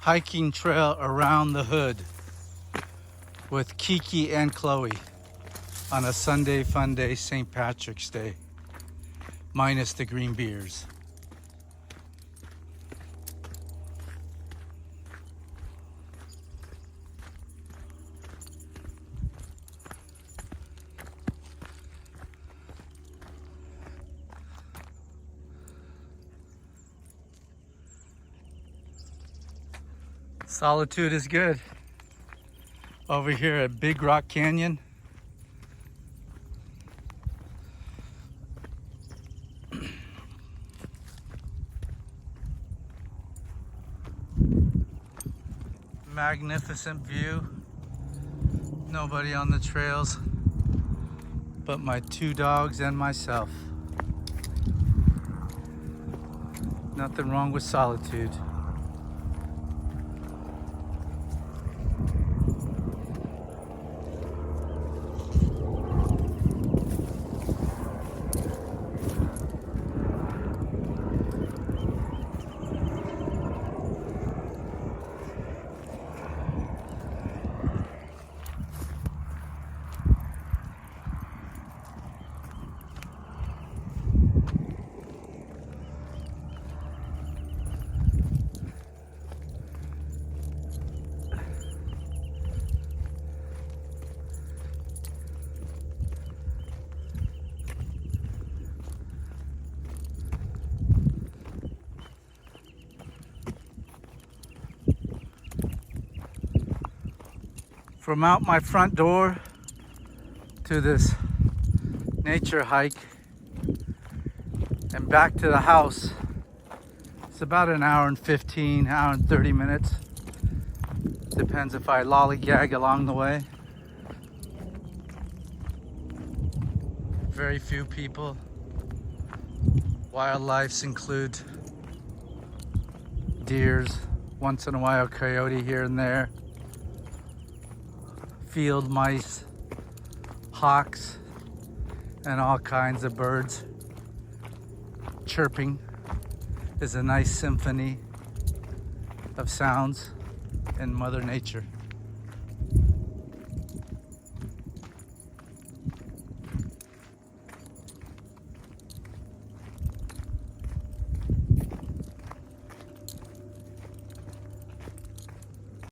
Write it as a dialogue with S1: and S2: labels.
S1: hiking trail around the hood with Kiki and Chloe on a Sunday Funday St. Patrick's Day, minus the green beers. Solitude is good. Over here at Big Rock Canyon, magnificent view. Nobody on the trails but my two dogs and myself. Nothing wrong with solitude. From out my front door to this nature hike and back to the house, it's about an hour and 15, hour and 30 minutes. Depends if I lollygag along the way. Very few people. Wildlife include deers, once in a while coyote here and there. Field mice, hawks, and all kinds of birds. Chirping is a nice symphony of sounds in Mother Nature.